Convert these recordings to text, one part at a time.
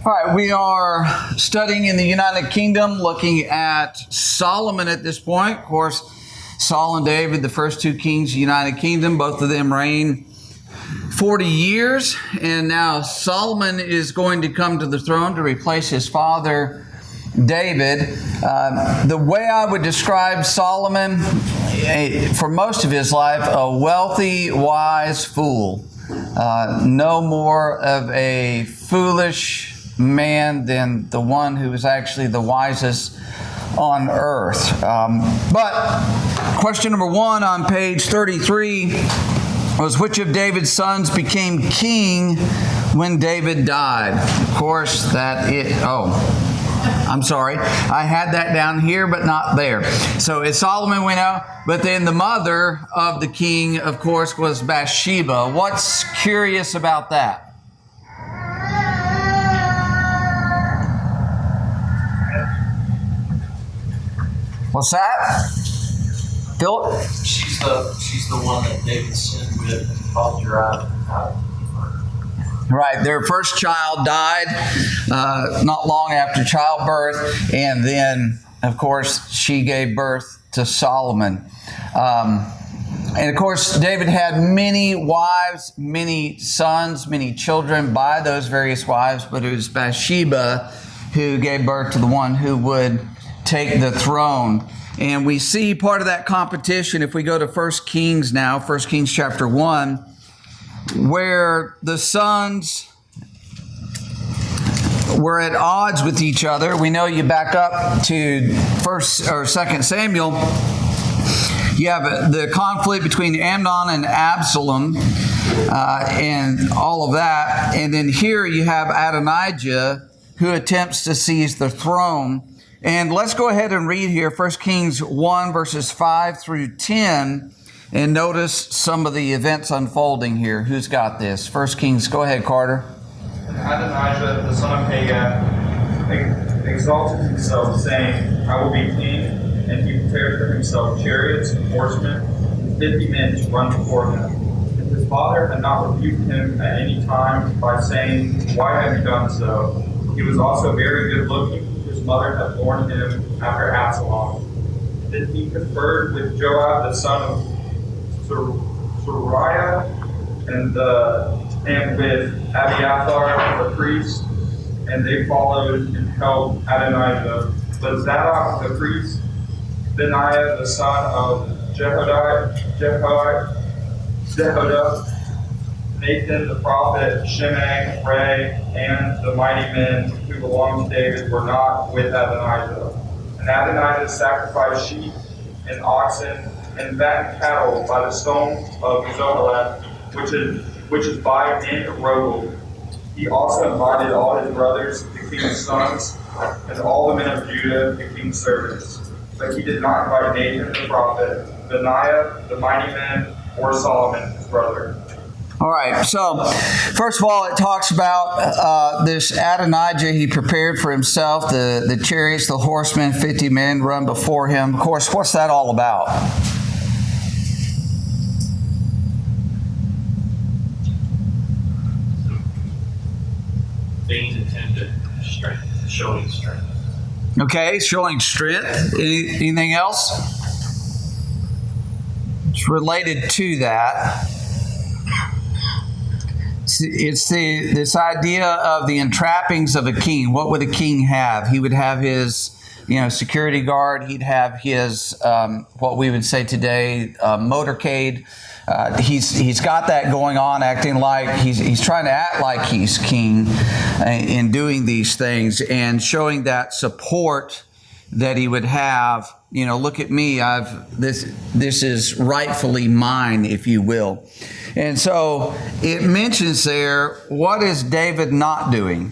All right, we are studying in the United Kingdom, looking at Solomon at this point. Of course, Saul and David, the first two kings of the United Kingdom, both of them reigned 40 years. And now Solomon is going to come to the throne to replace his father, David. The way I would describe Solomon, for most of his life, a wealthy, wise fool. No more of a foolish man than the one who was actually the wisest on earth. But question number one on page 33 was, which of David's sons became king when David died? Of course, I'm sorry. I had that down here, but not there. So it's Solomon, we know. But then the mother of the king, of course, was Bathsheba. What's curious about that? What's that? Philip? She's the one that David sinned with and called Uriah. Right. Their first child died not long after childbirth. And then, of course, she gave birth to Solomon. And, of course, David had many wives, many sons, many children by those various wives. But it was Bathsheba who gave birth to the one who would take the throne. And we see part of that competition if we go to 1 Kings now, 1 Kings chapter 1, where the sons were at odds with each other. We know you back up to 1st or 2nd Samuel. You have the conflict between Amnon and Absalom and all of that. And then here you have Adonijah, who attempts to seize the throne. And let's go ahead and read here 1 Kings 1, verses 5 through 10, and notice some of the events unfolding here. Who's got this? 1 Kings, go ahead, Carter. Adonijah, the son of Haggith, exalted himself, saying, I will be king, and he prepared for himself chariots and horsemen, and 50 men to run before him. And his father had not rebuked him at any time by saying, Why have you done so? He was also very good looking. His mother had borne him after Absalom. Then he conferred with Joab, the son of Zeruiah, and with Abiathar the priest, and they followed and helped Adonijah. But Zadok the priest, Benaiah the son of Jehoiada, Nathan the prophet, Shimei, Ray, and the mighty men who belonged to David were not with Adonijah. And Adonijah sacrificed sheep and oxen and fattened cattle by the stone of Zoheleth, which is by En-rogel. He also invited all his brothers, the king's sons, and all the men of Judah, the king's servants. But he did not invite Nathan the prophet, Benaiah, the mighty men, or Solomon his brother. All right, so first of all, it talks about this Adonijah. He prepared for himself the chariots, the horsemen, 50 men run before him. Of course, what's that all about? Being intended strength, showing strength. Okay, showing strength. Anything else? It's related to that. It's this idea of the entrappings of a king. What would a king have? He would have his, security guard. He'd have his, what we would say today, motorcade. He's got that going on, acting like he's trying to act like he's king in doing these things and showing that support that he would have. Look at me. This is rightfully mine, if you will. And so it mentions there, what is David not doing?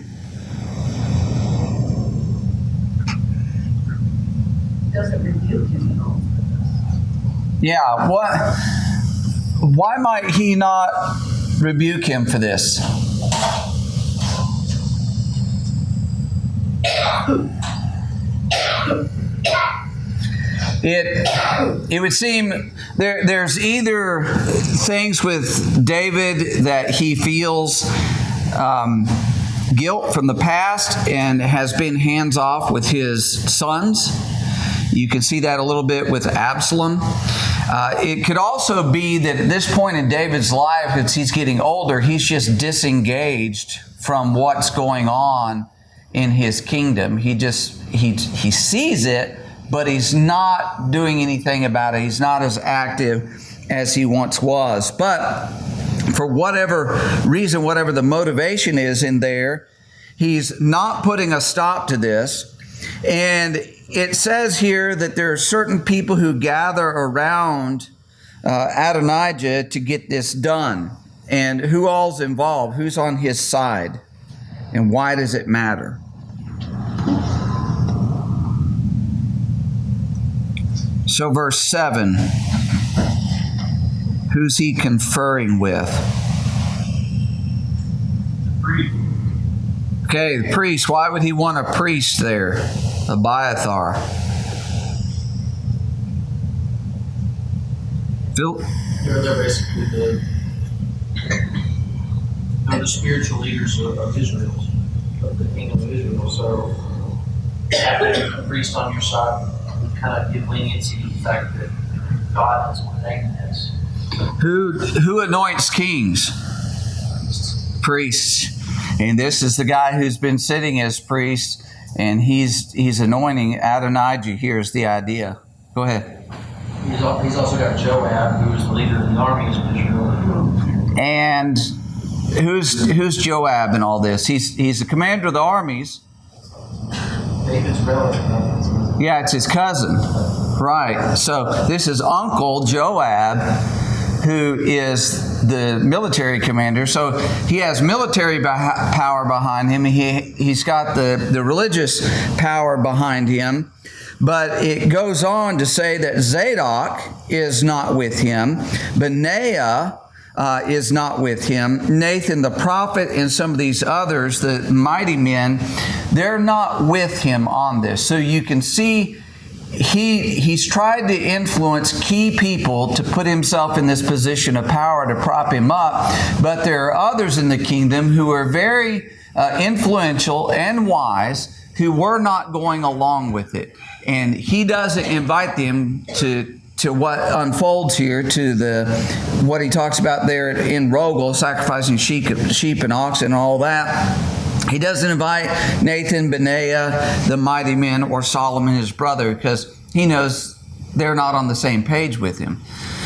He doesn't rebuke him at all. Yeah, why might he not rebuke him for this? It would seem there's either things with David that he feels guilt from the past and has been hands off with his sons. You can see that a little bit with Absalom. It could also be that at this point in David's life, as he's getting older, he's just disengaged from what's going on in his kingdom. He sees it, but he's not doing anything about it. He's not as active as he once was. But for whatever reason, whatever the motivation is in there, he's not putting a stop to this. And it says here that there are certain people who gather around Adonijah to get this done. And who all's involved? Who's on his side? And why does it matter? So verse 7, who's he conferring with? The priest. Okay, the priest. Why would he want a priest there? Abiathar. Phil? They're basically the spiritual leaders of Israel, of the kingdom of Israel. So having a priest on your side would kind of give leniency to the fact that God has ordained this. Who anoints kings? Priests. And this is the guy who's been sitting as priest, and he's anointing Adonijah. Here's the idea. Go ahead. He's also got Joab, who is the leader of the armies of Israel. And who's Joab in all this? He's the commander of the armies. David's relative. Yeah, it's his cousin. Right. So this is Uncle Joab, who is the military commander. So he has military power behind him. He's got the religious power behind him. But it goes on to say that Zadok is not with him. Benaiah is not with him. Nathan the prophet and some of these others, the mighty men, they're not with him on this. So you can see he's tried to influence key people to put himself in this position of power to prop him up. But there are others in the kingdom who are very influential and wise who were not going along with it. And he doesn't invite them to what unfolds here, to what he talks about there in Rogel, sacrificing sheep and oxen and all that. He doesn't invite Nathan, Benaiah, the mighty men, or Solomon, his brother, because he knows they're not on the same page with him.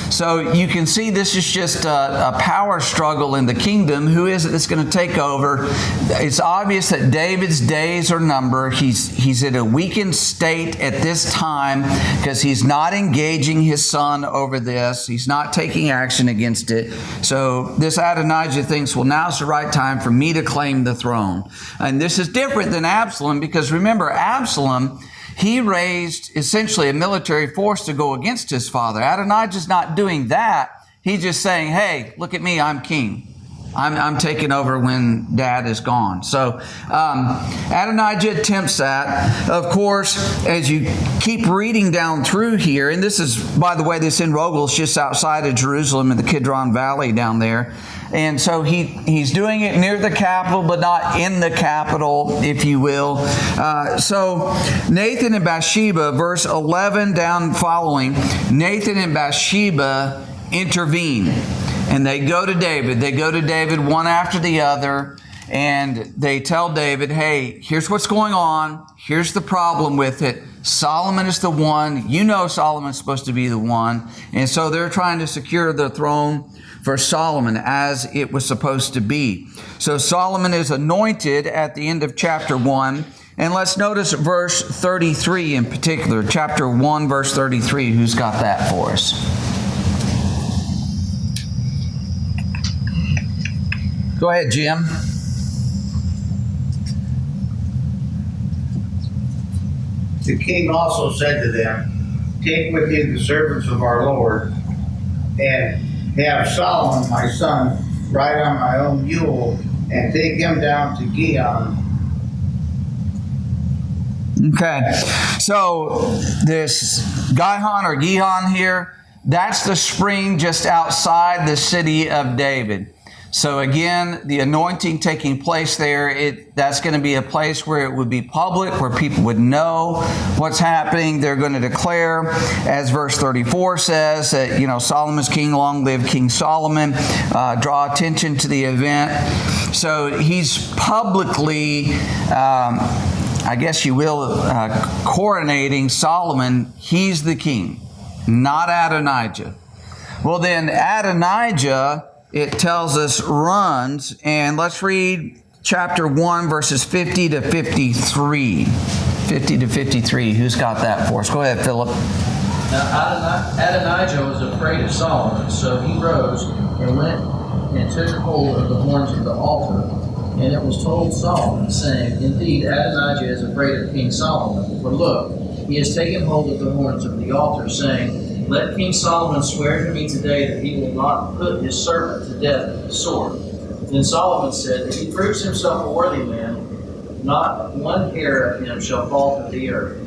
So you can see this is just a power struggle in the kingdom. Who is it that's going to take over? It's obvious that David's days are numbered. He's in a weakened state at this time because he's not engaging his son over this. He's not taking action against it. So this Adonijah thinks, well, now's the right time for me to claim the throne. And this is different than Absalom because remember, Absalom, he raised essentially a military force to go against his father. Adonijah's not doing that. He's just saying, hey, look at me, I'm king. I'm taking over when dad is gone. So Adonijah attempts that. Of course, as you keep reading down through here, and this is, by the way, this in Rogel is just outside of Jerusalem in the Kidron Valley down there. And so he's doing it near the capital, but not in the capital, if you will. So Nathan and Bathsheba, verse 11 down following, Nathan and Bathsheba intervene. And they go to David. They go to David one after the other. And they tell David, hey, here's what's going on. Here's the problem with it. Solomon is the one. You know Solomon's supposed to be the one. And so they're trying to secure the throne for Solomon as it was supposed to be. So Solomon is anointed at the end of chapter 1. And let's notice verse 33 in particular. Chapter 1, verse 33. Who's got that for us? Go ahead, Jim. The king also said to them, take with you the servants of our Lord, and have Solomon my son ride on my own mule, and take him down to Gihon. Okay, so this Gihon or Gihon here, that's the spring just outside the city of David. So again, the anointing taking place there, that's going to be a place where it would be public, where people would know what's happening. They're going to declare, as verse 34 says, that, Solomon's king, long live King Solomon, draw attention to the event. So he's publicly, I guess you will, coronating Solomon. He's the king, not Adonijah. Well, then Adonijah, it tells us, runs, and let's read chapter 1, verses 50 to 53. 50 to 53. Who's got that for us? Go ahead, Philip. Now Adonijah was afraid of Solomon, so he rose and went and took hold of the horns of the altar. And it was told Solomon, saying, Indeed, Adonijah is afraid of King Solomon. For look, he has taken hold of the horns of the altar, saying, Let King Solomon swear to me today that he will not put his servant to death with the sword. Then Solomon said, If he proves himself a worthy man, not one hair of him shall fall to the earth.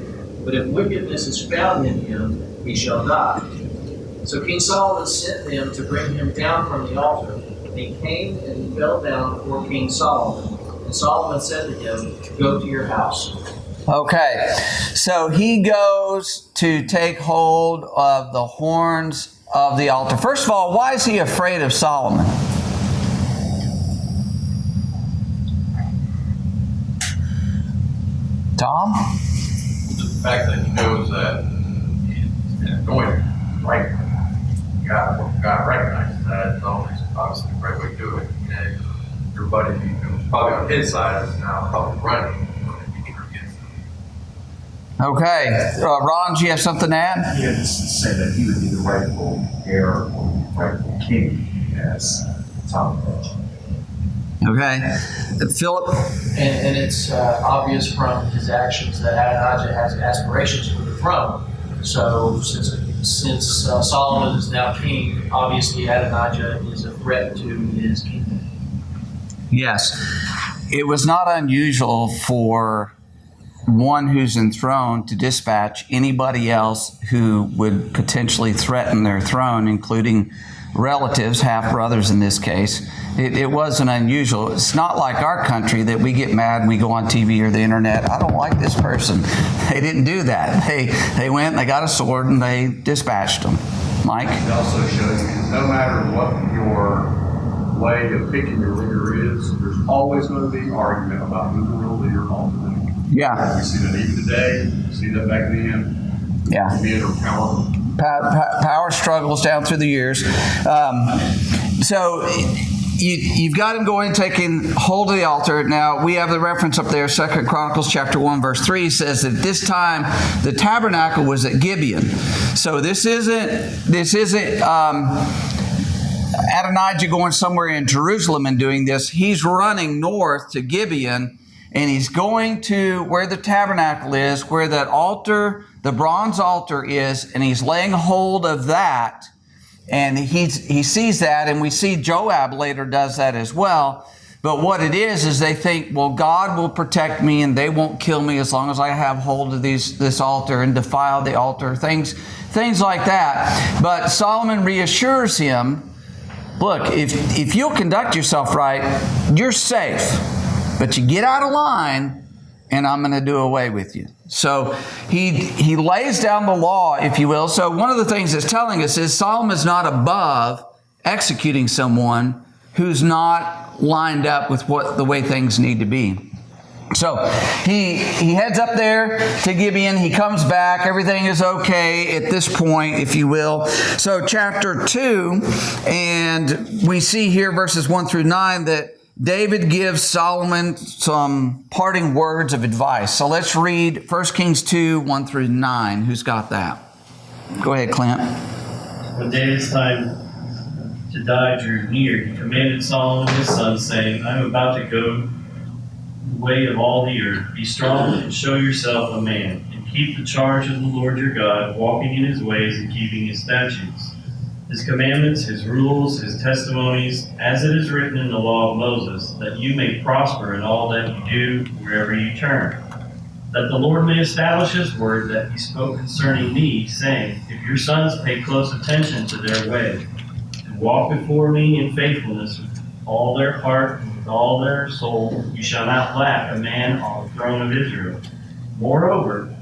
But if wickedness is found in him, he shall die. So King Solomon sent them to bring him down from the altar. And he came and he fell down before King Solomon. And Solomon said to him, Go to your house. Okay, so he goes to take hold of the horns of the altar. First of all, why is he afraid of Solomon? Tom? The fact that he knows that he's anointed, right? God recognizes that. It's always obviously the right way to do it. And your buddy, who's probably on his side, is now probably running. Okay, Ron, do you have something to add? Yeah, just to say that he would be the rightful heir or rightful king as Solomon. Okay, Philip? And it's obvious from his actions that Adonijah has aspirations for the throne. So since Solomon is now king, obviously Adonijah is a threat to his kingdom. Yes, it was not unusual for one who's enthroned to dispatch anybody else who would potentially threaten their throne, including relatives, half-brothers in this case. It wasn't unusual. It's not like our country that we get mad and we go on TV or the internet. I don't like this person. They didn't do that. They went and they got a sword and they dispatched them. Mike? It also shows you no matter what your way of picking your leader is, there's always going to be an argument about who the real leader ought to be. Yeah. We see that even today, we see that back then. Yeah. Men are powerful. Power struggles down through the years. So you've got him going, taking hold of the altar. Now, we have the reference up there, 2 Chronicles chapter 1, verse 3 says that this time the tabernacle was at Gibeon. So this isn't Adonijah going somewhere in Jerusalem and doing this. He's running north to Gibeon, and he's going to where the tabernacle is, where that altar, the bronze altar is, and he's laying hold of that. And he sees that, and we see Joab later does that as well. But what it is they think, well, God will protect me and they won't kill me as long as I have hold of this altar and defile the altar, things like that. But Solomon reassures him, look, if you'll conduct yourself right, you're safe. But you get out of line, and I'm going to do away with you. So he lays down the law, if you will. So one of the things it's telling us is Solomon's not above executing someone who's not lined up with the way things need to be. So he heads up there to Gibeon. He comes back. Everything is okay at this point, if you will. So chapter 2, and we see here verses 1 through 9 that David gives Solomon some parting words of advice. So let's read 1 Kings 2, 1 through 9. Who's got that? Go ahead, Clint. When David's time to die drew near, he commanded Solomon his son, saying, I am about to go the way of all the earth. Be strong and show yourself a man, and keep the charge of the Lord your God, walking in his ways and keeping his statutes, his commandments, his rules, his testimonies, as it is written in the law of Moses, that you may prosper in all that you do wherever you turn. That the Lord may establish his word that he spoke concerning me, saying, if your sons pay close attention to their way, and walk before me in faithfulness all their heart and with all their soul. You shall not lack a man on the throne of Israel. Moreover,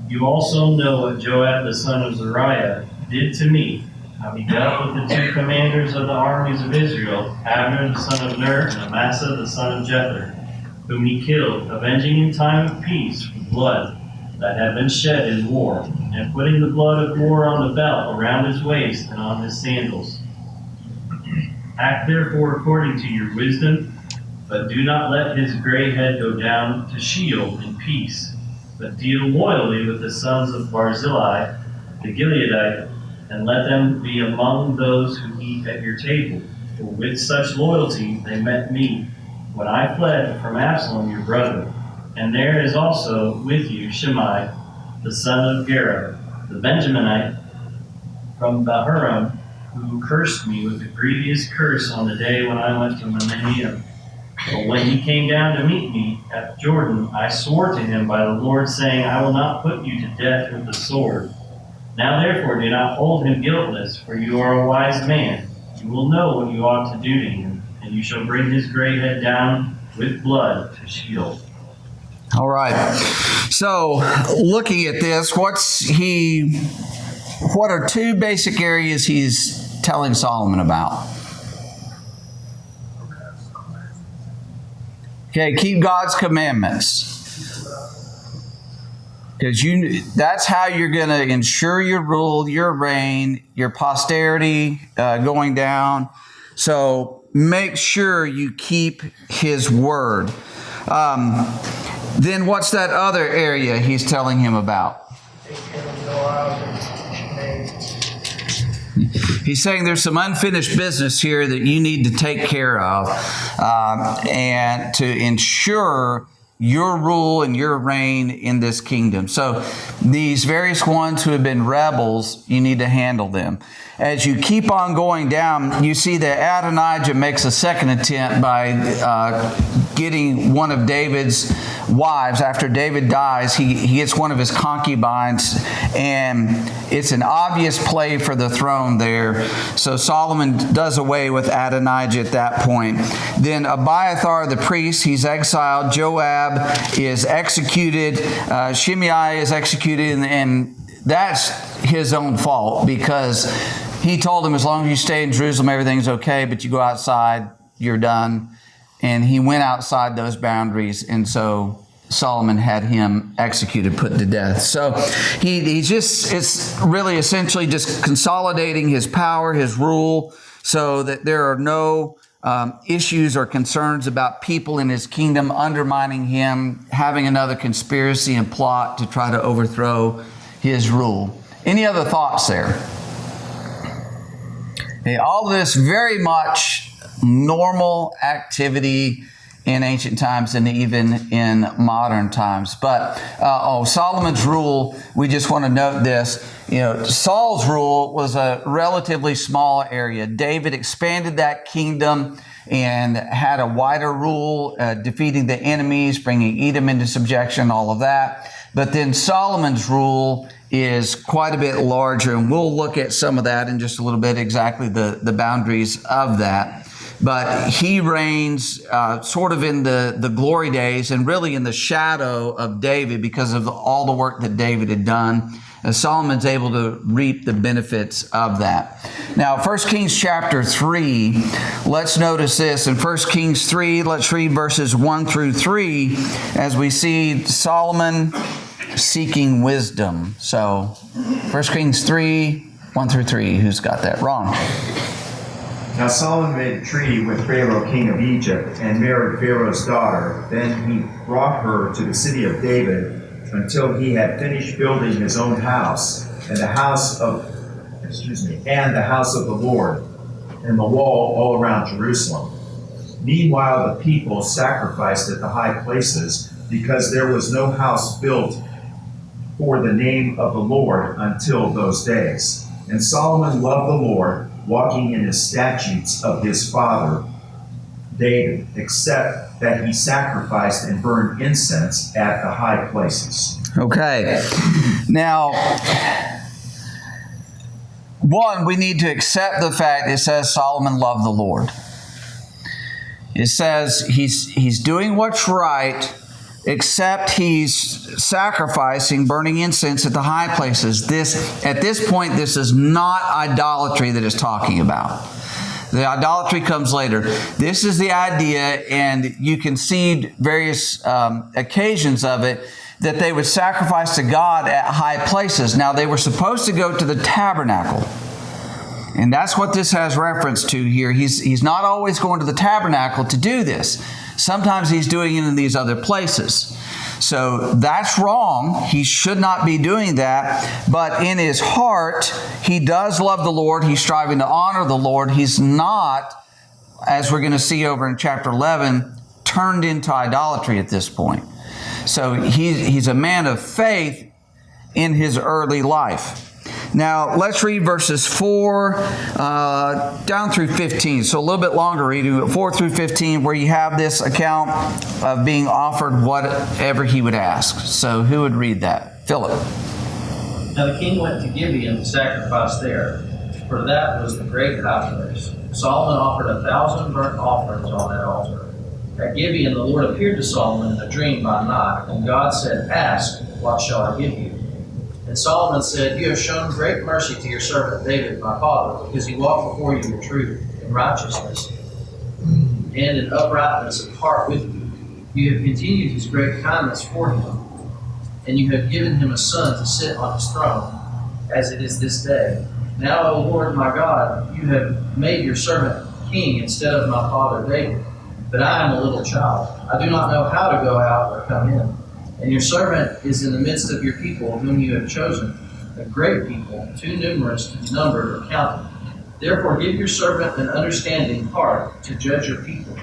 you also know what Joab the son of Zeruiah did to me, how he dealt with the two commanders of the armies of Israel, Abner the son of Ner and Amasa the son of Jether, whom he killed, avenging in time of peace for blood that had been shed in war, and putting the blood of war on the belt around his waist and on his sandals. Act therefore according to your wisdom, but do not let his gray head go down to Sheol in peace, but deal loyally with the sons of Barzillai, the Gileadite, and let them be among those who eat at your table. For with such loyalty they met me when I fled from Absalom your brother. And there is also with you Shimei, the son of Gera, the Benjaminite from Bahurim, who cursed me with a grievous curse on the day when I went to Mahanaim. But when he came down to meet me at Jordan, I swore to him by the Lord, saying, I will not put you to death with the sword. Now therefore do not hold him guiltless, for you are a wise man. You will know what you ought to do to him, and you shall bring his gray head down with blood to Sheol. All right. So, looking at this, what are two basic areas he's telling Solomon about? Okay, keep God's commandments. Because that's how you're going to ensure your rule, your reign, your posterity going down. So make sure you keep His word. Then what's that other area he's telling him about? He's saying there's some unfinished business here that you need to take care of and to ensure your rule and your reign in this kingdom. So these various ones who have been rebels, you need to handle them. As you keep on going down, you see that Adonijah makes a second attempt by getting one of David's wives. After David dies, he gets one of his concubines, and it's an obvious play for the throne there. So Solomon does away with Adonijah at that point. Then Abiathar the priest, he's exiled. Joab is executed. Shimei is executed, and that's his own fault, because he told him, as long as you stay in Jerusalem, everything's okay, but you go outside, you're done. And he went outside those boundaries, and so Solomon had him executed, put to death. So it's really essentially just consolidating his power, his rule, so that there are no issues or concerns about people in his kingdom undermining him, having another conspiracy and plot to try to overthrow his rule. Any other thoughts there? Okay, all of this very much normal activity in ancient times and even in modern times. But Solomon's rule, we just want to note this. Saul's rule was a relatively small area. David expanded that kingdom and had a wider rule, defeating the enemies, bringing Edom into subjection, all of that. But then Solomon's rule is quite a bit larger, and we'll look at some of that in just a little bit, exactly the boundaries of that. But he reigns sort of in the glory days and really in the shadow of David because of all the work that David had done. Solomon's able to reap the benefits of that. Now, 1 Kings chapter 3, let's notice this. In 1 Kings 3, let's read verses 1 through 3 as we see Solomon seeking wisdom. So, 1 Kings 3, 1 through 3. Who's got that? Ron. Now Solomon made a treaty with Pharaoh, king of Egypt, and married Pharaoh's daughter. Then he brought her to the city of David until he had finished building his own house, and the house of the Lord, and the wall all around Jerusalem. Meanwhile, the people sacrificed at the high places, because there was no house built for the name of the Lord until those days. And Solomon loved the Lord, walking in his statutes of his father David, except that he sacrificed and burned incense at the high places. Okay. Now, one, we need to accept the fact it says Solomon loved the Lord. It says he's doing what's right, except he's sacrificing, burning incense at the high places. At this point, this is not idolatry that it's talking about. The idolatry comes later. This is the idea, and you can see various occasions of it, that they would sacrifice to God at high places. Now, they were supposed to go to the tabernacle. And that's what this has reference to here. He's not always going to the tabernacle to do this. Sometimes he's doing it in these other places. So that's wrong. He should not be doing that. But in his heart, he does love the Lord. He's striving to honor the Lord. He's not, as we're going to see over in chapter 11, turned into idolatry at this point. So he's a man of faith in his early life. Now, let's read verses 4 down through 15. So a little bit longer reading, 4 through 15, where you have this account of being offered whatever he would ask. So who would read that? Philip. Now the king went to Gibeon to sacrifice there, for that was the great high place. Solomon offered 1,000 burnt offerings on that altar. At Gibeon the Lord appeared to Solomon in a dream by night, and God said, "Ask, what shall I give you?" And Solomon said, "You have shown great mercy to your servant David, my father, because he walked before you in truth and righteousness, and in uprightness of heart with you. You have continued his great kindness for him, and you have given him a son to sit on his throne, as it is this day. Now, O Lord my God, you have made your servant king instead of my father David. But I am a little child. I do not know how to go out or come in. And your servant is in the midst of your people, whom you have chosen, a great people, too numerous to be numbered or counted. Therefore give your servant an understanding heart to judge your people,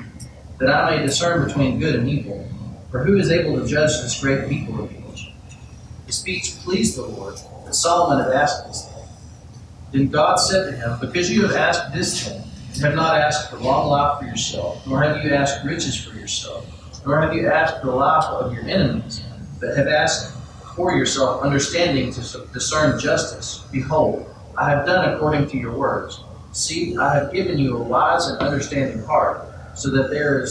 that I may discern between good and evil. For who is able to judge this great people of yours?" The speech pleased the Lord, that Solomon had asked this thing. Then God said to him, "Because you have asked this thing, and have not asked for long life for yourself, nor have you asked riches for yourself, nor have you asked the life of your enemies, but have asked for yourself understanding to discern justice. Behold, I have done according to your words. See, I have given you a wise and understanding heart, so that there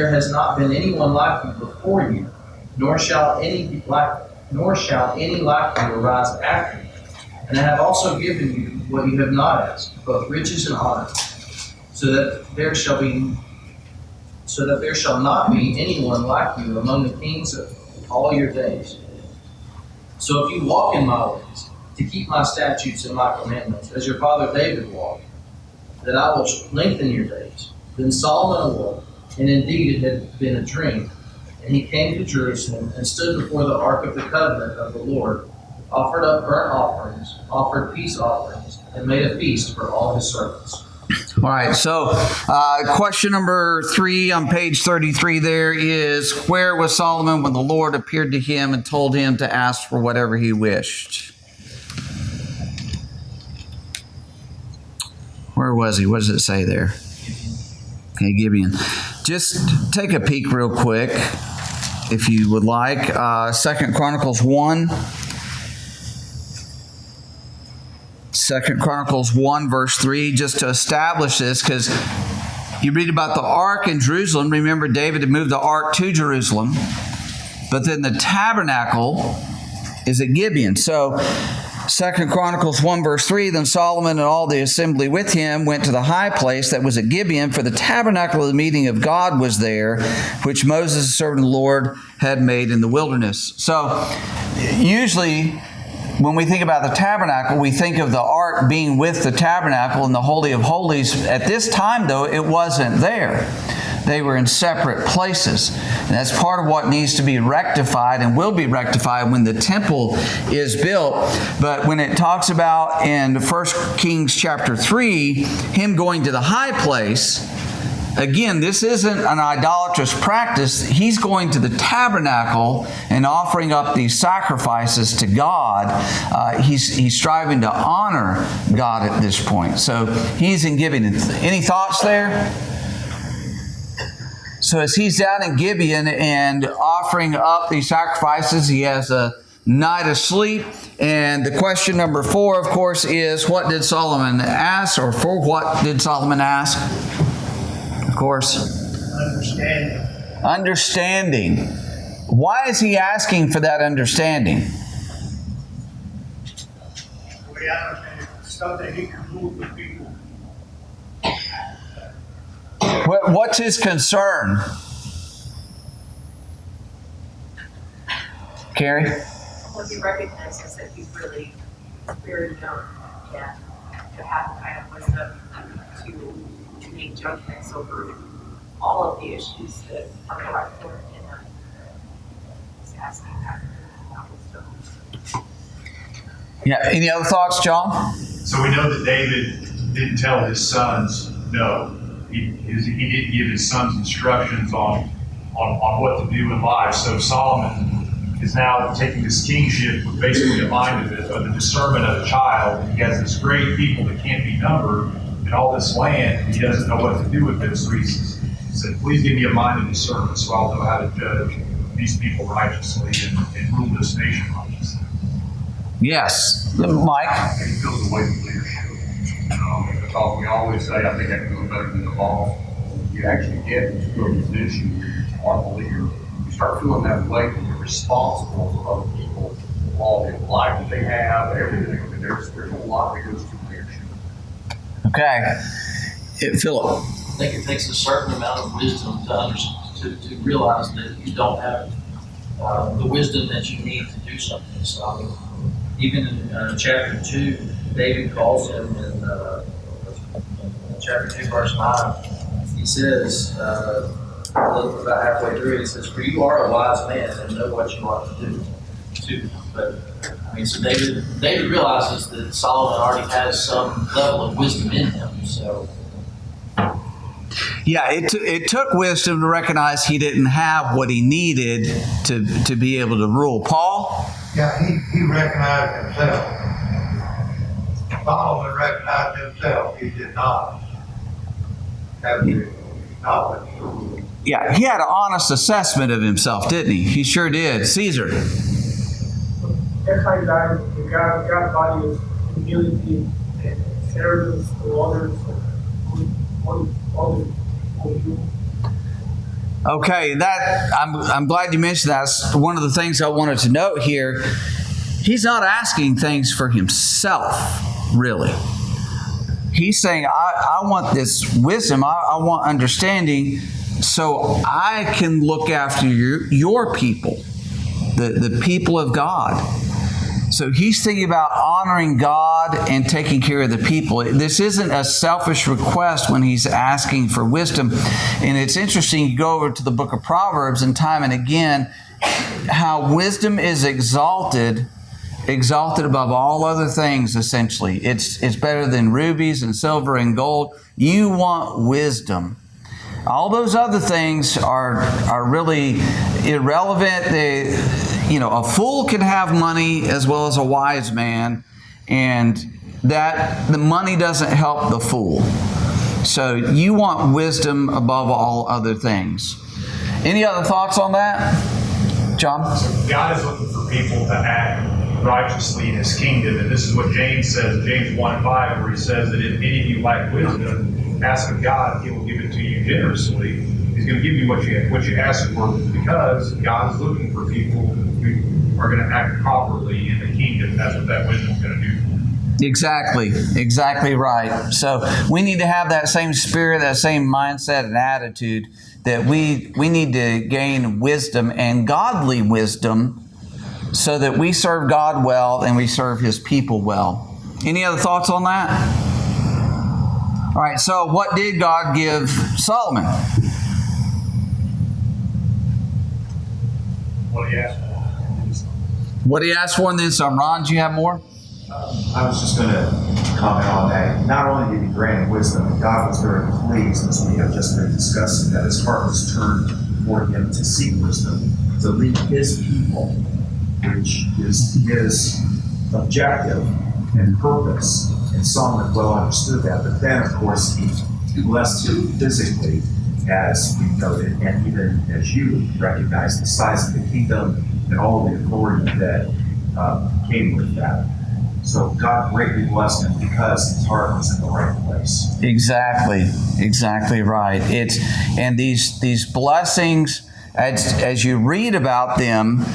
has not been anyone like you before you, nor shall any like you arise after you. And I have also given you what you have not asked, both riches and honor, so that there shall not be anyone like you among the kings of all your days. So if you walk in my ways, to keep my statutes and my commandments, as your father David walked, then I will lengthen your days." Then Solomon awoke, and indeed it had been a dream. And he came to Jerusalem, and stood before the ark of the covenant of the Lord, offered up burnt offerings, offered peace offerings, and made a feast for all his servants. All right, so question number 3 on page 33 there is, where was Solomon when the Lord appeared to him and told him to ask for whatever he wished? Where was he? What does it say there? Okay, Gibeon. Just take a peek real quick, if you would like. 2 Chronicles 1. 2 Chronicles 1 verse 3, just to establish this, because you read about the ark in Jerusalem. Remember, David had moved the ark to Jerusalem, but then the tabernacle is at Gibeon. So 2 Chronicles 1 verse 3, then Solomon and all the assembly with him went to the high place that was at Gibeon, for the tabernacle of the meeting of God was there, which Moses, the servant of the Lord, had made in the wilderness. So usually, when we think about the tabernacle, we think of the ark being with the tabernacle in the Holy of Holies. At this time, though, it wasn't there. They were in separate places. And that's part of what needs to be rectified and will be rectified when the temple is built. But when it talks about in 1 Kings chapter 3, him going to the high place, again, this isn't an idolatrous practice. He's going to the tabernacle and offering up these sacrifices to God. He's striving to honor God at this point. So he's in Gibeon. Any thoughts there? So as he's down in Gibeon and offering up these sacrifices, he has a night of sleep. And the question number 4, of course, is what did Solomon ask, or for what did Solomon ask? course? Understanding. Understanding. Why is he asking for that understanding? We understand so that he can move the people. What's his concern? Carrie? Well, he recognizes that he's really very young and to have the kind of wisdom to make judgments over all of the issues that are correct for him. He's asking that wisdom. Yeah. Any other thoughts, John? So we know that David didn't tell his sons no. He didn't give his sons instructions on what to do in life. So Solomon is now taking this kingship with basically a mind of the discernment of a child. And he has this great people that can't be numbered in all this land, and he doesn't know what to do with it. So he said, please give me a mind of discernment so I'll know how to judge these people righteously and rule this nation righteously. Yes. Mike? He feels the weight of leadership. That's all we always say. I think that goes better than the ball. You actually get into a position where you are the leader. You start feeling that weight and you're responsible for other people, all the life that they have, everything. I mean, there's a lot that goes to leadership. Okay. Philip? I think it takes a certain amount of wisdom to realize that you don't have the wisdom that you need to do something. So, I mean, even in chapter 2, David calls him in chapter 2, verse 9. He says, about halfway through, he says, "For you are a wise man and know what you ought to do too." But I mean, so David realizes that Solomon already has some level of wisdom in him. So. Yeah, it took wisdom to recognize he didn't have what he needed to be able to rule. Paul? Yeah, he recognized himself. Solomon recognized himself. He did not have the knowledge to rule. Yeah, he had an honest assessment of himself, didn't he? He sure did. Caesar? That kind of guy, God values humility and service to others, all for you. Okay, I'm glad you mentioned that. That's one of the things I wanted to note here. He's not asking things for himself, really. He's saying, I want this wisdom, I want understanding, so I can look after your people, the people of God. So he's thinking about honoring God and taking care of the people. This isn't a selfish request when he's asking for wisdom. And it's interesting, you go over to the book of Proverbs and time and again, how wisdom is exalted above all other things, essentially. It's better than rubies and silver and gold. You want wisdom. All those other things are really irrelevant. A fool can have money as well as a wise man, and that the money doesn't help the fool. So you want wisdom above all other things. Any other thoughts on that? John? So God is looking for people to act righteously in His kingdom, and this is what James says in James 1:5, where he says that if any of you lack wisdom, ask of God, He will give it to you generously. He's going to give you what you ask for, because God is looking for people who are going to act properly in the kingdom. That's what that wisdom is going to do. Exactly right. So we need to have that same spirit, that same mindset and attitude that we need to gain wisdom and godly wisdom so that we serve God well and we serve His people well. Any other thoughts on that? All right, so what did God give Solomon? What He asked for. What He asked for and then some. Ron, do you have more? I was just going to comment on that. Not only did He grant wisdom, but God was very pleased, as we have just been discussing, that His heart was turned toward Him to seek wisdom, to lead His people, which is His objective and purpose. And Solomon well understood that. But then, of course, He blessed him physically, as we noted, and even as you recognize the size of the kingdom and all the authority that came with that. So God greatly blessed him because his heart was in the right place. Exactly right. And these blessings, as you read about them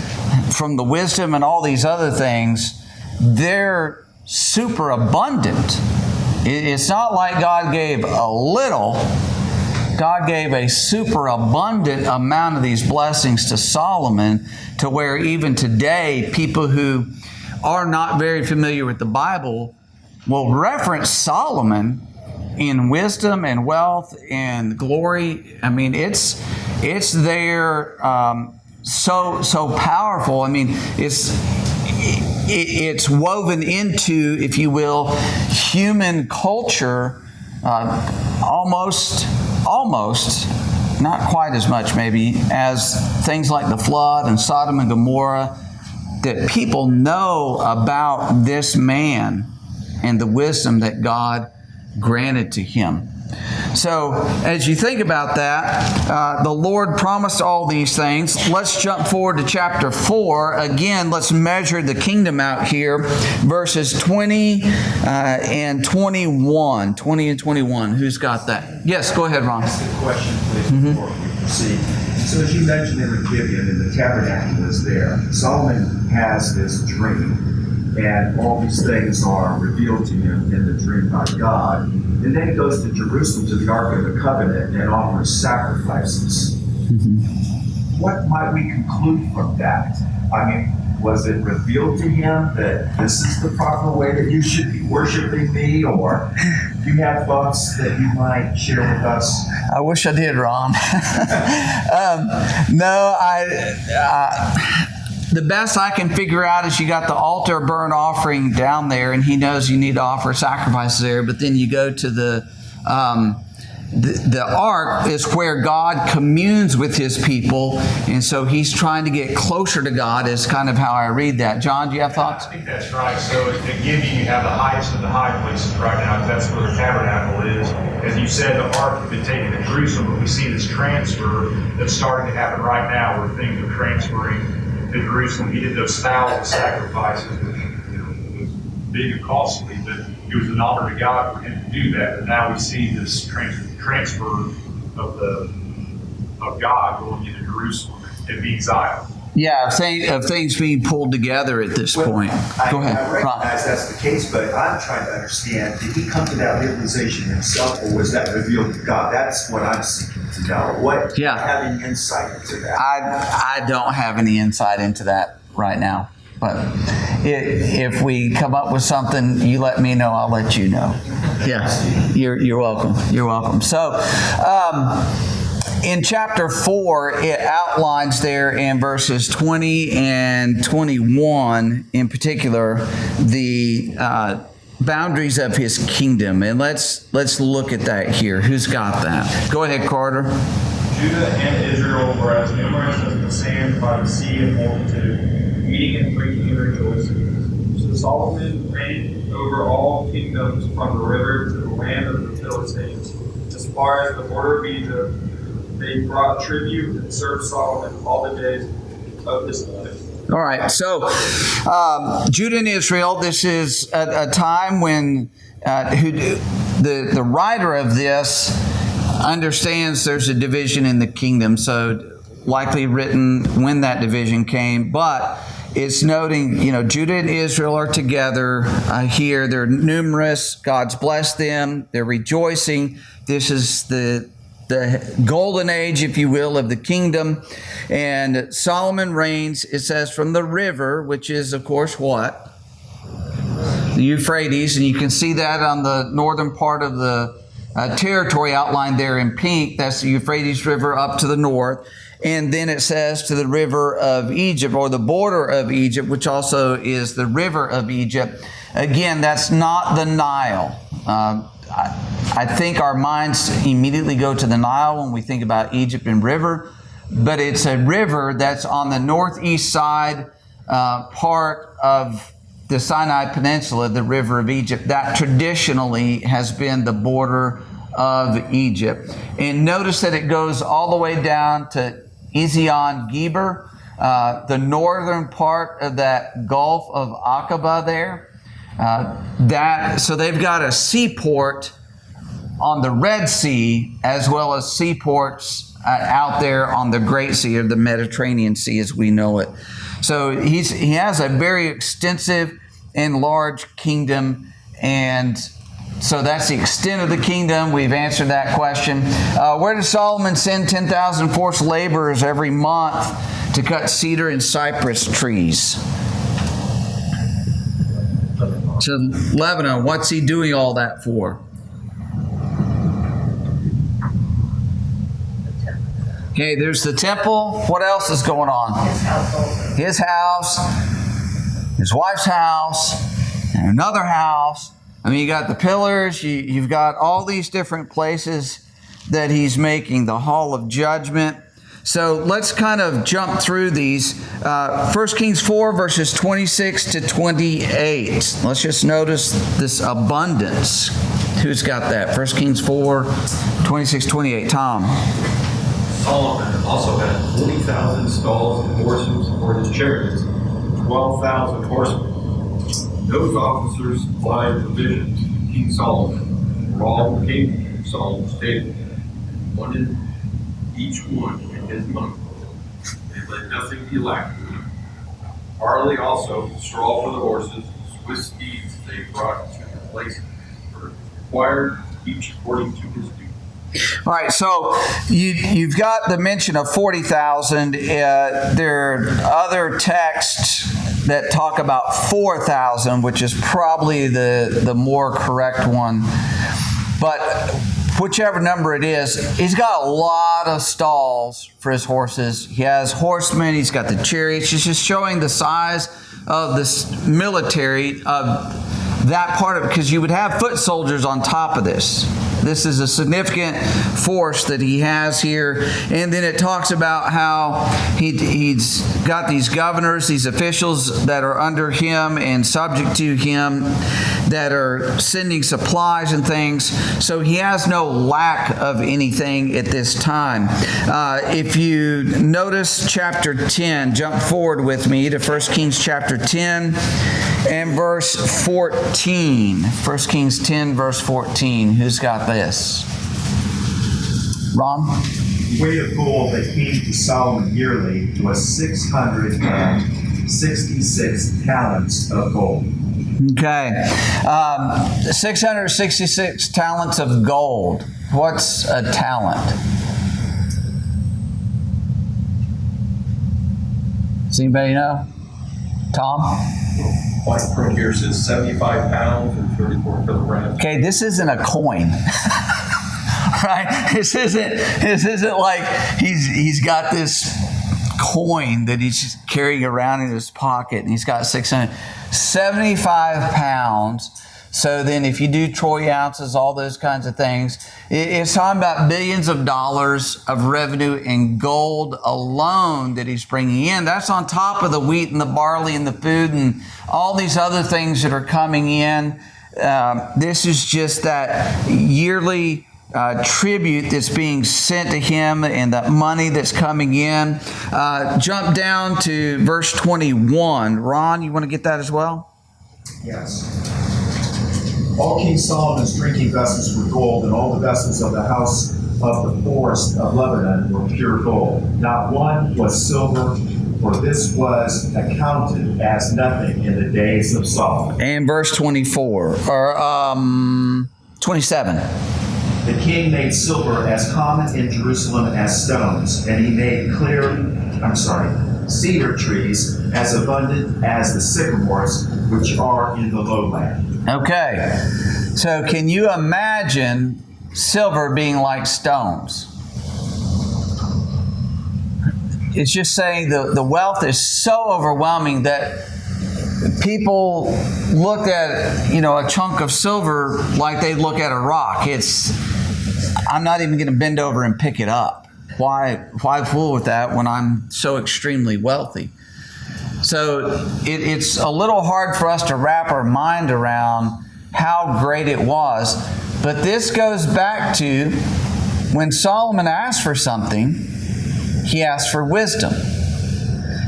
from the wisdom and all these other things, they're super abundant. It's not like God gave a little. God gave a super abundant amount of these blessings to Solomon, to where even today, people who are not very familiar with the Bible will reference Solomon in wisdom and wealth and glory. I mean, it's there, so powerful. I mean, it's woven into, if you will, human culture, almost, not quite as much maybe, as things like the flood and Sodom and Gomorrah, that people know about this man and the wisdom that God granted to him. So as you think about that, the Lord promised all these things. Let's jump forward to chapter 4. Again, let's measure the kingdom out here. Verses 20 and 21. 20 and 21. Who's got that? Yes, go ahead, Ron. Ask a question, please, before we proceed. So as you mentioned in the Gibeon, and the tabernacle is there, Solomon has this dream, and all these things are revealed to him in the dream by God. And then he goes to Jerusalem, to the Ark of the Covenant, and offers sacrifices. What might we conclude from that? I mean, was it revealed to him that this is the proper way that you should be worshiping me? Or do you have thoughts that you might share with us? I wish I did, Ron. No, the best I can figure out is you got the altar burnt offering down there, and he knows you need to offer sacrifices there. But then you go to the ark is where God communes with his people, and so he's trying to get closer to God, is kind of how I read that. John, do you have thoughts? I think that's right. So at Gibeon, you have the highest of the high places right now, because that's where the tabernacle is. As you said, the ark had been taken to Jerusalem, but we see this transfer that's starting to happen right now, where things are transferring to Jerusalem. He did those thousand sacrifices, which was big and costly, but it was an honor to God for him to do that. And now we see this transfer of God going into Jerusalem and being Zion. Yeah, of things being pulled together at this point. Go ahead. I recognize that's the case, but I'm trying to understand, did he come to that realization himself, or was that revealed to God? That's what I'm seeking to know. What, Yeah. having insight into that? I don't have any insight into that right now. But if we come up with something, you let me know, I'll let you know. Yeah, you're welcome. You're welcome. So, in chapter 4, it outlines there in verses 20 and 21, in particular, the boundaries of his kingdom. And let's look at that here. Who's got that? Go ahead, Carter. Judah and Israel were as numerous as the sand by the sea in multitude, eating and drinking and rejoicing. So Solomon reigned over all kingdoms from the river to the land of the Philistines, as far as the border of Egypt. They brought tribute and served Solomon all the days of his life. All right, so Judah and Israel, this is a time when the writer of this understands there's a division in the kingdom, so likely written when that division came, but it's noting, Judah and Israel are together here. They're numerous. God's blessed them. They're rejoicing. This is the golden age, if you will, of the kingdom. And Solomon reigns, it says, from the river, which is, of course, what? The Euphrates. And you can see that on the northern part of the territory outlined there in pink. That's the Euphrates River up to the north. And then it says to the river of Egypt, or the border of Egypt, which also is the river of Egypt. Again, that's not the Nile. I think our minds immediately go to the Nile when we think about Egypt and river, but it's a river that's on the northeast side part of the Sinai Peninsula, the river of Egypt. That traditionally has been the border of Egypt. And notice that it goes all the way down to Ezion Geber, the northern part of that Gulf of Aqaba there. So they've got a seaport on the Red Sea as well as seaports out there on the Great Sea, or the Mediterranean Sea as we know it. So he has a very extensive and large kingdom, and so that's the extent of the kingdom. We've answered that question. Where does Solomon send 10,000 forced laborers every month to cut cedar and cypress trees? To Lebanon. What's he doing all that for? Okay, there's the temple. What else is going on? His house, his wife's house, and another house. I mean, you got the pillars. You've got all these different places that he's making, the hall of judgment. So let's kind of jump through these. 1 Kings 4, verses 26 to 28. Let's just notice this abundance. Who's got that? 1 Kings 4, 26, 28. Tom. Solomon also had 40,000 stalls and horses for his chariots, 12,000 horsemen. Those officers supplied provisions to King Solomon, for all who came to Solomon's table, wanted each one in his money. They let nothing be lacking. Barley also, straw for the horses, Swiss steeds they brought to the places were required, each according to his duty. All right, so you've got the mention of 40,000. There are other texts that talk about 4,000, which is probably the more correct one. But whichever number it is, he's got a lot of stalls for his horses. He has horsemen. He's got the chariots. He's just showing the size of this military of that part of it, because you would have foot soldiers on top of this. This is a significant force that he has here. And then it talks about how he's got these governors, these officials that are under him and subject to him, that are sending supplies and things. So he has no lack of anything at this time. If you notice chapter 10, jump forward with me to 1 Kings chapter 10 and verse 14. 1 Kings 10, verse 14. Who's got this? Ron? The weight of gold that came to Solomon yearly was 666 talents of gold. Okay. 666 talents of gold. What's a talent? Does anybody know? Tom? Like print here says 75 pounds and 34 kilograms. Okay, this isn't a coin. Right? This isn't like he's got this coin that he's just carrying around in his pocket, and he's got 675 pounds. So then if you do troy ounces, all those kinds of things, it's talking about billions of dollars of revenue in gold alone that he's bringing in. That's on top of the wheat and the barley and the food and all these other things that are coming in. This is just that yearly tribute that's being sent to him and the money that's coming in. Jump down to verse 21. Ron, you want to get that as well? Yes. All King Solomon's drinking vessels were gold, and all the vessels of the house of the forest of Lebanon were pure gold. Not one was silver, for this was accounted as nothing in the days of Solomon. And verse 24, or 27. The king made silver as common in Jerusalem as stones, and he made cedar trees as abundant as the sycamores which are in the lowland. Okay, so can you imagine silver being like stones? It's just saying the wealth is so overwhelming that people look at, a chunk of silver like they look at a rock. I'm not even going to bend over and pick it up. Why fool with that when I'm so extremely wealthy? So it's a little hard for us to wrap our mind around how great it was. But this goes back to when Solomon asked for something, he asked for wisdom.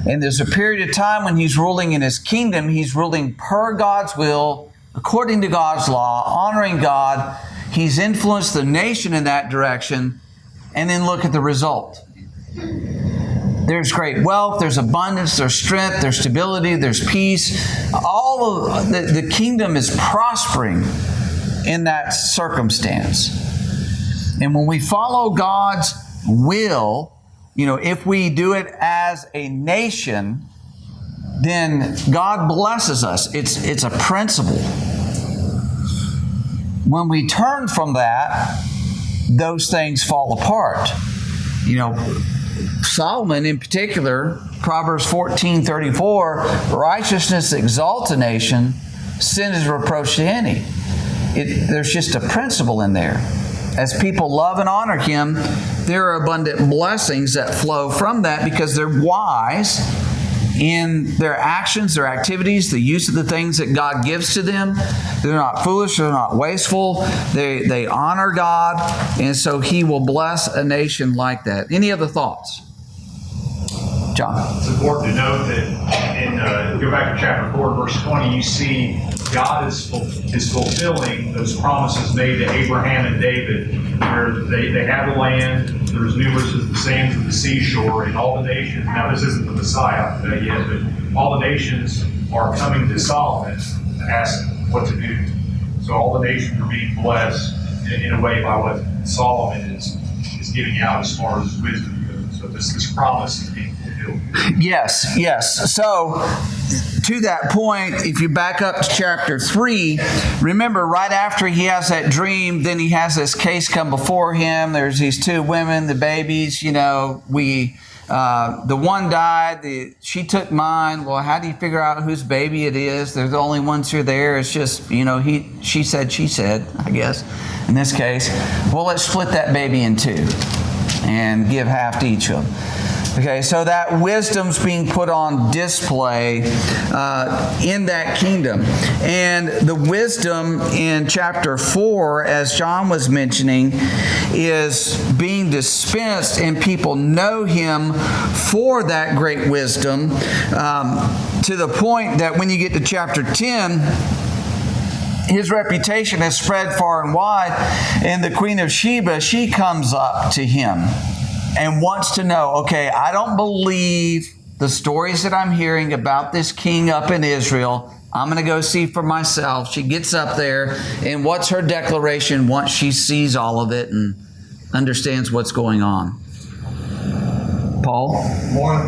And there's a period of time when he's ruling in his kingdom, he's ruling per God's will according to God's law, honoring God. He's influenced the nation in that direction. And then look at the result. There's great wealth, there's abundance, there's strength, there's stability, there's peace. All of the kingdom is prospering in that circumstance. And when we follow God's will, if we do it as a nation, then God blesses us. It's a principle. When we turn from that, those things fall apart. Solomon in particular, Proverbs 14:34, righteousness exalts a nation, sin is reproach to any. There's just a principle in there. As people love and honor Him, there are abundant blessings that flow from that because they're wise in their actions, their activities, the use of the things that God gives to them. They're not foolish, they're not wasteful. They honor God, and so He will bless a nation like that. Any other thoughts? John? It's important to note that go back to chapter 4, verse 20, you see God is fulfilling those promises made to Abraham and David, where they have the land, there's numerous as the sands of the seashore, and all the nations. Now, this isn't the Messiah yet, but all the nations are coming to Solomon to ask what to do. So all the nations are being blessed in a way by what Solomon is giving out as far as wisdom goes. So this promise is being fulfilled. Yes. So, to that point, if you back up to chapter 3, remember right after he has that dream, then he has this case come before him. There's these two women, the babies, the one died, she took mine. Well, how do you figure out whose baby it is? They're the only ones who are there. It's just, she said, I guess, in this case. Well, let's split that baby in two and give half to each of them. Okay, so that wisdom's being put on display in that kingdom. And the wisdom in chapter 4, as John was mentioning, is being dispensed, and people know him for that great wisdom, to the point that when you get to chapter 10, his reputation has spread far and wide, and the Queen of Sheba, she comes up to him and wants to know, okay, I don't believe the stories that I'm hearing about this king up in Israel. I'm going to go see for myself. She gets up there, and what's her declaration once she sees all of it and understands what's going on? Paul? More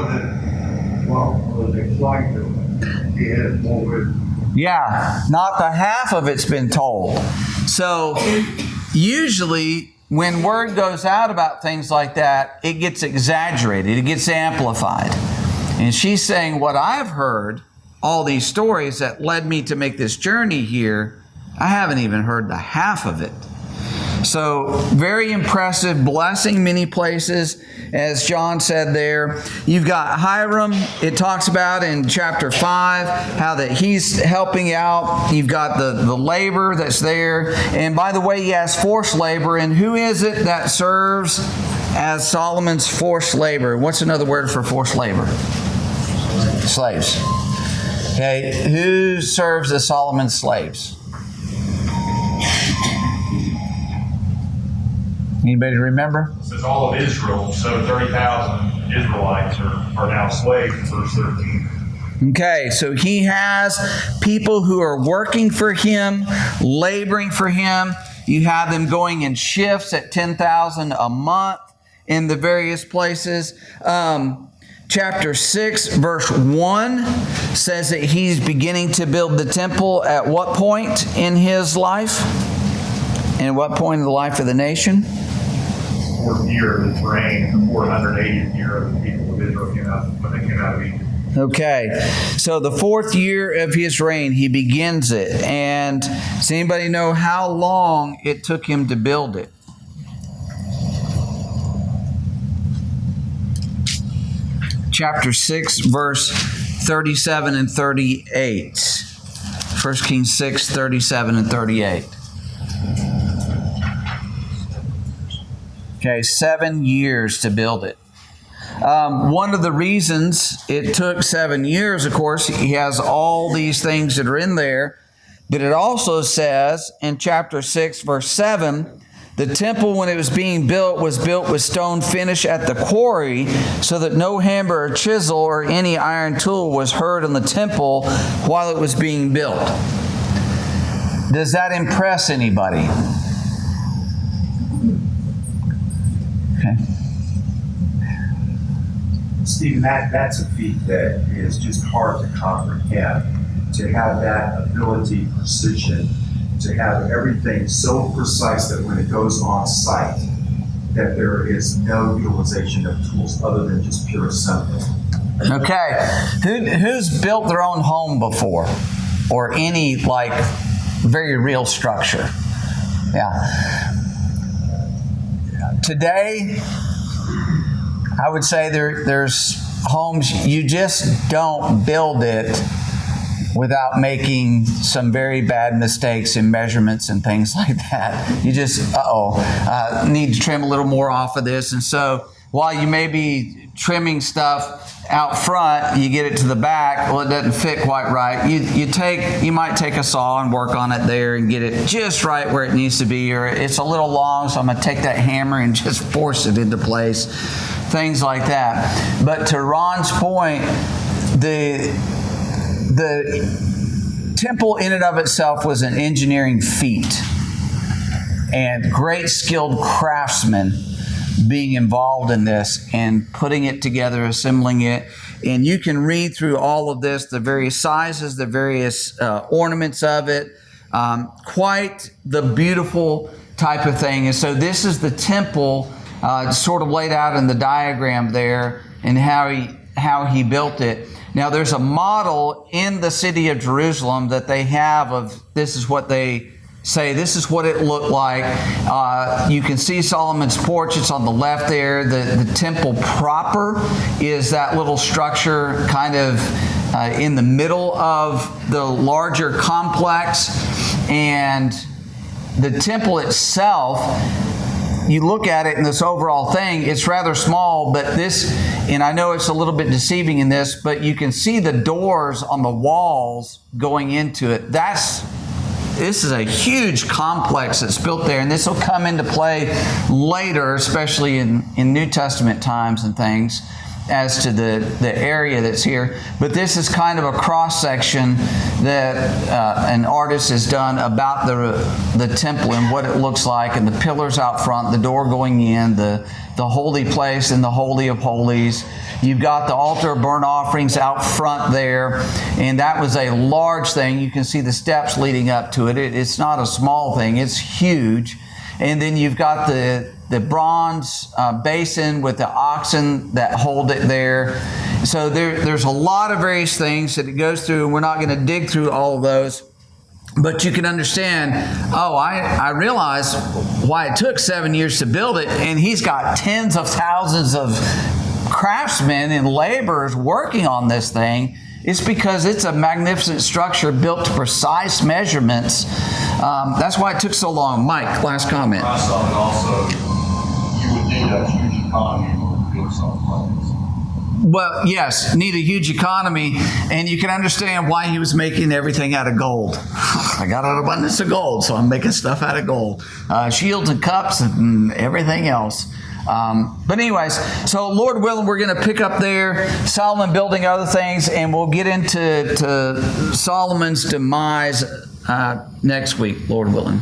than, was explained. He has more wisdom. Yeah, not the half of it's been told. So usually when word goes out about things like that, it gets exaggerated, it gets amplified. And she's saying, what I've heard, all these stories that led me to make this journey here, I haven't even heard the half of it. So very impressive, blessing many places, as John said there. You've got Hiram, it talks about in chapter 5, how that he's helping out. You've got the labor that's there. And by the way, he has forced labor. And who is it that serves as Solomon's forced labor? What's another word for forced labor? Slaves. Okay, who serves as Solomon's slaves? Anybody remember? It says all of Israel, so 30,000 Israelites are now slaves in verse 13. Okay, so he has people who are working for him, laboring for him. You have them going in shifts at 10,000 a month in the various places. Chapter 6, verse 1 says that he's beginning to build the temple at what point in his life? And what point in the life of the nation? Fourth year of his reign, the 480th year of the people of Israel when they came out of Egypt. Okay, so the 4th year of his reign, he begins it. And does anybody know how long it took him to build it? Chapter 6, verse 37 and 38. 1 Kings 6, 37 and 38. Okay, 7 years to build it. One of the reasons it took 7 years, of course, he has all these things that are in there But it also says in chapter 6, verse 7, the temple, when it was being built, was built with stone finish at the quarry, so that no hammer or chisel or any iron tool was heard in the temple while it was being built. Does that impress anybody? Okay. Stephen, that's a feat that is just hard to comprehend. To have that ability, precision, to have everything so precise that when it goes on site, that there is no utilization of tools other than just pure assembly. Okay. Who's built their own home before? Or any, like, very real structure? Yeah. Today, I would say there's homes, you just don't build it without making some very bad mistakes in measurements and things like that. You just, need to trim a little more off of this. And so while you may be trimming stuff out front, you get it to the back, well, it doesn't fit quite right. You might take a saw and work on it there and get it just right where it needs to be, or it's a little long, so I'm going to take that hammer and just force it into place. Things like that. But to Ron's point, the temple in and of itself was an engineering feat, and great skilled craftsmen being involved in this and putting it together, assembling it. And you can read through all of this, the various sizes, the various ornaments of it. Quite the beautiful type of thing. And so this is the temple sort of laid out in the diagram there, and how he built it. Now, there's a model in the city of Jerusalem that they have of, this is what they say, this is what it looked like. You can see Solomon's porch. It's on the left there. The temple proper is that little structure kind of in the middle of the larger complex. And the temple itself, you look at it in this overall thing, it's rather small, but this, and I know it's a little bit deceiving in this, but you can see the doors on the walls going into it. This is a huge complex that's built there, and this will come into play later, especially in New Testament times and things, as to the area that's here. But this is kind of a cross-section that an artist has done about the temple and what it looks like, and the pillars out front, the door going in, the holy place and the Holy of Holies. You've got the altar of burnt offerings out front there, and that was a large thing. You can see the steps leading up to it. It's not a small thing. It's huge. And then you've got the bronze basin with the oxen that hold it there. So there's a lot of various things that it goes through, and we're not going to dig through all of those. But you can understand, I realize why it took 7 years to build it, and he's got tens of thousands of craftsmen and laborers working on this thing. It's because it's a magnificent structure built to precise measurements. That's why it took so long. Mike, last comment. I saw it also, you would need a huge economy to build something like this. Well, yes, need a huge economy, and you can understand why he was making everything out of gold. I got an abundance of gold, so I'm making stuff out of gold. Shields and cups and everything else. But anyways, so Lord willing, we're going to pick up there, Solomon building other things, and we'll get into Solomon's demise next week, Lord willing.